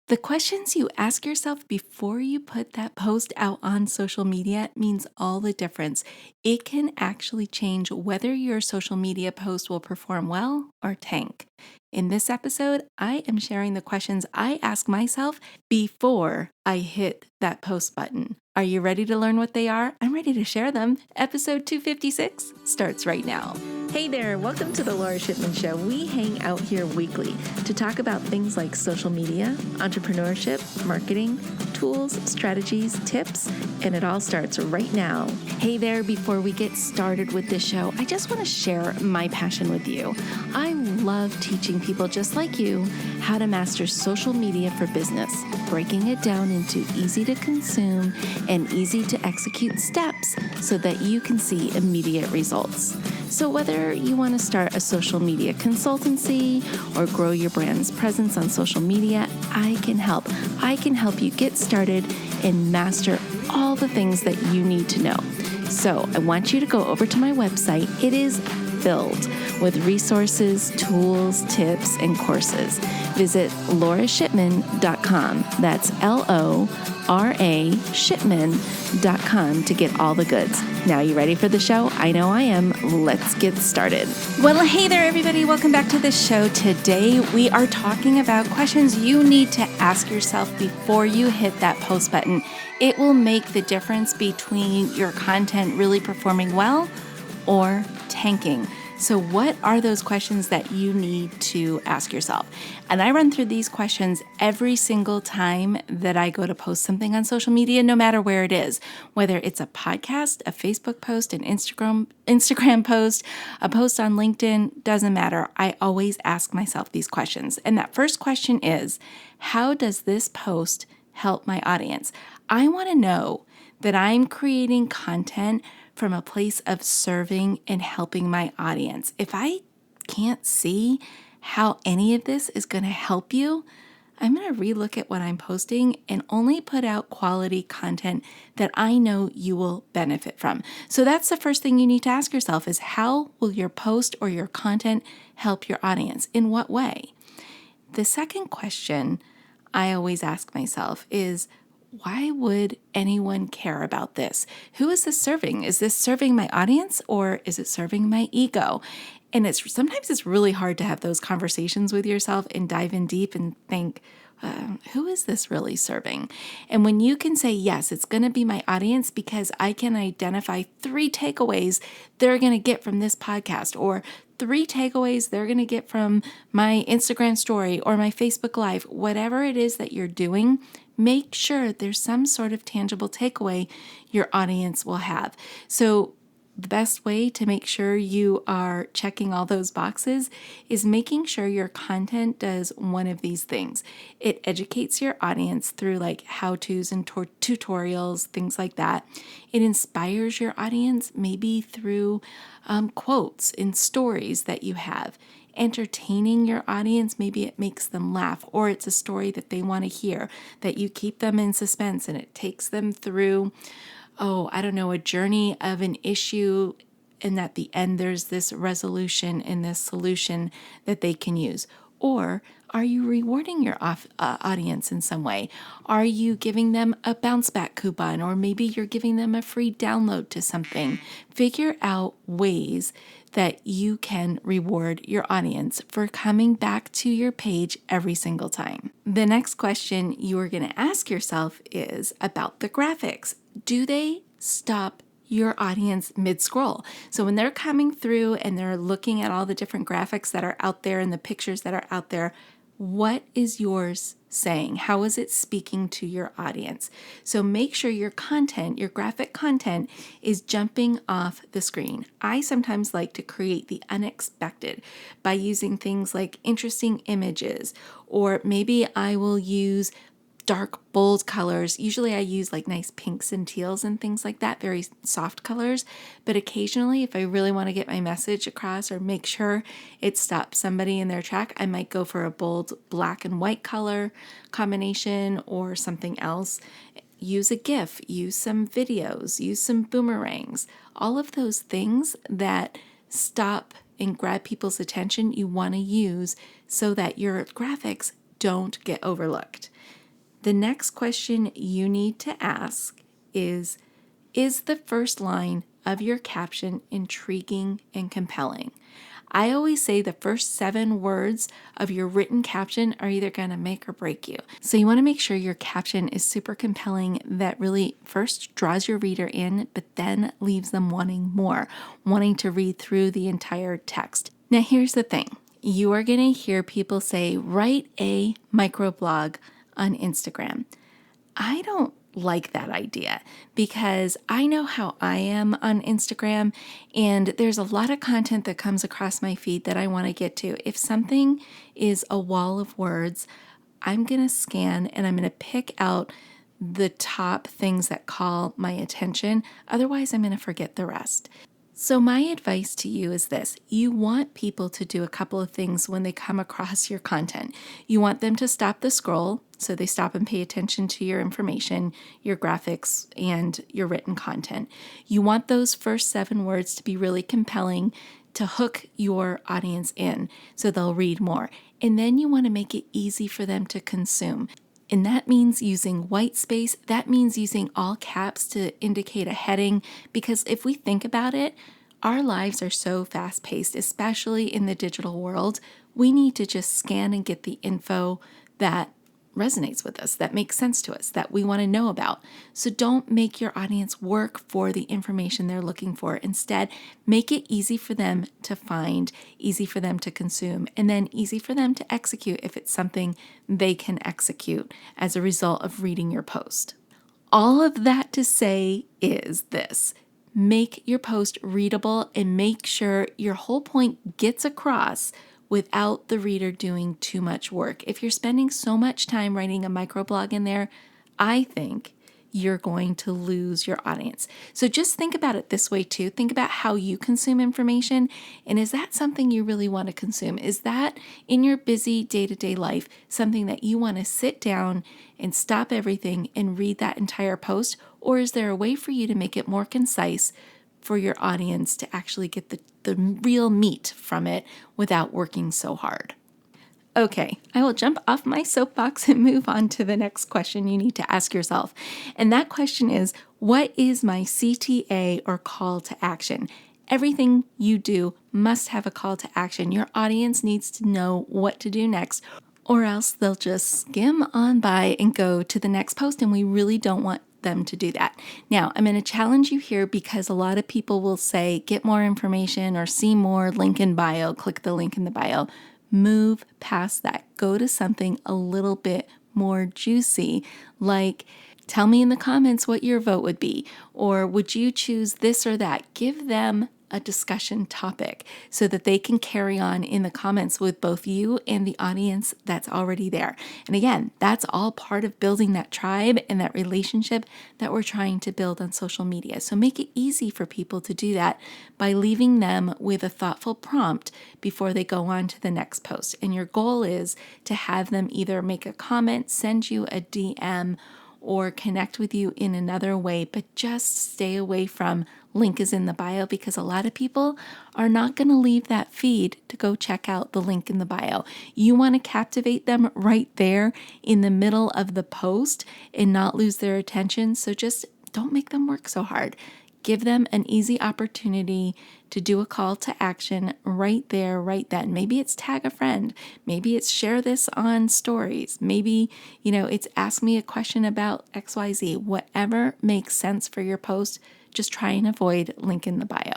The questions you ask yourself before you put that post out on social media means all the difference. It can actually change whether your social media post will perform well or tank. In this episode, I am sharing the questions I ask myself before I hit that post button. Are you ready to learn what they are? I'm ready to share them. Episode 256 starts right now. Hey there, welcome to the Lora Shipman Show. We hang out here weekly to talk about things like social media, entrepreneurship, marketing, tools, strategies, tips, and it all starts right now. Hey there, before we get started with this show, I just want to share my passion with you. I love teaching people just like you how to master social media for business, breaking it down into easy to consume and easy to execute steps so that you can see immediate results. So whether you want to start a social media consultancy or grow your brand's presence on social media, I can help. I can help you get started and master all the things that you need to know. So I want you to go over to my website. It is filled with resources, tools, tips, and courses. Visit lorashipman.com. That's LORA shipman.com to get all the goods. Now, you ready for the show? I know I am. Let's get started. Well, hey there, everybody. Welcome back to the show. Today, we are talking about questions you need to ask yourself before you hit that post button. It will make the difference between your content really performing well or tanking. So what are those questions that you need to ask yourself? And I run through these questions every single time that I go to post something on social media, no matter where it is, whether it's a podcast, a Facebook post, an Instagram post, a post on LinkedIn, doesn't matter. I always ask myself these questions. And that first question is, how does this post help my audience? I want to know that I'm creating content from a place of serving and helping my audience. If I can't see how any of this is going to help you, I'm going to relook at what I'm posting and only put out quality content that I know you will benefit from. So that's the first thing you need to ask yourself is, how will your post or your content help your audience? In what way? The second question I always ask myself is, why would anyone care about this? Who is this serving? Is this serving my audience or is it serving my ego? And sometimes it's really hard to have those conversations with yourself and dive in deep and think, who is this really serving? And when you can say, yes, it's going to be my audience because I can identify 3 takeaways they're going to get from this podcast, or 3 takeaways they're going to get from my Instagram story or my Facebook Live, whatever it is that you're doing, make sure there's some sort of tangible takeaway your audience will have. So the best way to make sure you are checking all those boxes is making sure your content does one of these things. It educates your audience through like how-tos and tutorials, things like that. It inspires your audience maybe through quotes and stories that you have. Entertaining your audience, maybe it makes them laugh, or it's a story that they want to hear, that you keep them in suspense and it takes them through a journey of an issue, and at the end there's this resolution and this solution that they can use. Or are you rewarding your audience in some way? Are you giving them a bounce back coupon, or maybe you're giving them a free download to something? Figure out ways that you can reward your audience for coming back to your page every single time. The next question you are going to ask yourself is about the graphics. Do they stop your audience mid-scroll? So when they're coming through and they're looking at all the different graphics that are out there and the pictures that are out there, what is yours saying? How is it speaking to your audience? So make sure your content, your graphic content, is jumping off the screen. I sometimes like to create the unexpected by using things like interesting images, or maybe I will use dark, bold colors. Usually I use like nice pinks and teals and things like that, very soft colors. But occasionally, if I really want to get my message across or make sure it stops somebody in their track, I might go for a bold black and white color combination or something else. Use a GIF, use some videos, use some boomerangs. All of those things that stop and grab people's attention, you want to use so that your graphics don't get overlooked. The next question you need to ask is the first line of your caption intriguing and compelling? I always say the first 7 words of your written caption are either going to make or break you. So you want to make sure your caption is super compelling, that really first draws your reader in, but then leaves them wanting more, wanting to read through the entire text. Now, here's the thing. You are going to hear people say, write a microblog on Instagram. I don't like that idea because I know how I am on Instagram, and there's a lot of content that comes across my feed that I want to get to. If something is a wall of words, I'm going to scan and I'm going to pick out the top things that call my attention. Otherwise, I'm going to forget the rest. So my advice to you is this. You want people to do a couple of things when they come across your content. You want them to stop the scroll, so they stop and pay attention to your information, your graphics, and your written content. You want those first 7 words to be really compelling to hook your audience in so they'll read more. And then you want to make it easy for them to consume. And that means using white space. That means using all caps to indicate a heading. Because if we think about it, our lives are so fast paced, especially in the digital world. We need to just scan and get the info that resonates with us, that makes sense to us, that we want to know about. So don't make your audience work for the information they're looking for. Instead, make it easy for them to find, easy for them to consume, and then easy for them to execute if it's something they can execute as a result of reading your post. All of that to say is this. Make your post readable and make sure your whole point gets across without the reader doing too much work. If you're spending so much time writing a microblog in there, I think you're going to lose your audience. So just think about it this way too. Think about how you consume information. And is that something you really want to consume? Is that in your busy day-to-day life something that you want to sit down and stop everything and read that entire post? Or is there a way for you to make it more concise for your audience to actually get the real meat from it without working so hard? Okay, I will jump off my soapbox and move on to the next question you need to ask yourself. And that question is, what is my CTA or call to action? Everything you do must have a call to action. Your audience needs to know what to do next, or else they'll just skim on by and go to the next post, and we really don't want them to do that. Now, I'm going to challenge you here because a lot of people will say, get more information or see more, link in bio, click the link in the bio. Move past that. Go to something a little bit more juicy, like tell me in the comments what your vote would be, or would you choose this or that? Give them a discussion topic so that they can carry on in the comments with both you and the audience that's already there. And again, that's all part of building that tribe and that relationship that we're trying to build on social media. So make it easy for people to do that by leaving them with a thoughtful prompt before they go on to the next post. And your goal is to have them either make a comment, send you a DM, or connect with you in another way, but just stay away from link is in the bio, because a lot of people are not going to leave that feed to go check out the link in the bio. You want to captivate them right there in the middle of the post and not lose their attention. So just don't make them work so hard. Give them an easy opportunity to do a call to action right there, right then. Maybe it's tag a friend. Maybe it's share this on stories. Maybe, it's ask me a question about XYZ. Whatever makes sense for your post, just try and avoid link in the bio.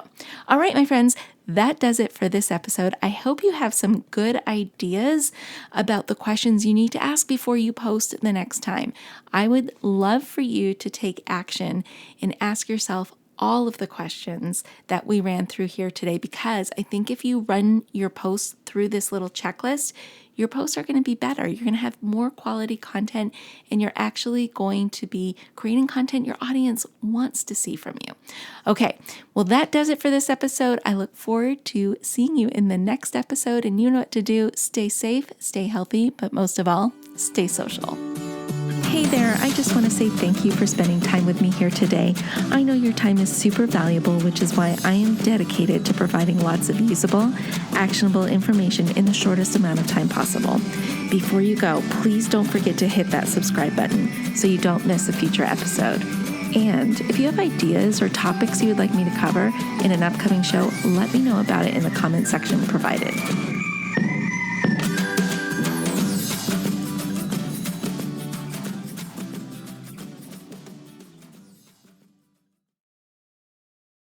All right, my friends, that does it for this episode. I hope you have some good ideas about the questions you need to ask before you post the next time. I would love for you to take action and ask yourself all of the questions that we ran through here today, because I think if you run your posts through this little checklist, your posts are going to be better. You're going to have more quality content, and you're actually going to be creating content your audience wants to see from you. Okay, well, that does it for this episode. I look forward to seeing you in the next episode, and you know what to do. Stay safe, stay healthy, but most of all, stay social. Hey there, I just want to say thank you for spending time with me here today. I know your time is super valuable, which is why I am dedicated to providing lots of usable, actionable information in the shortest amount of time possible. Before you go, please don't forget to hit that subscribe button so you don't miss a future episode. And if you have ideas or topics you would like me to cover in an upcoming show, let me know about it in the comment section provided.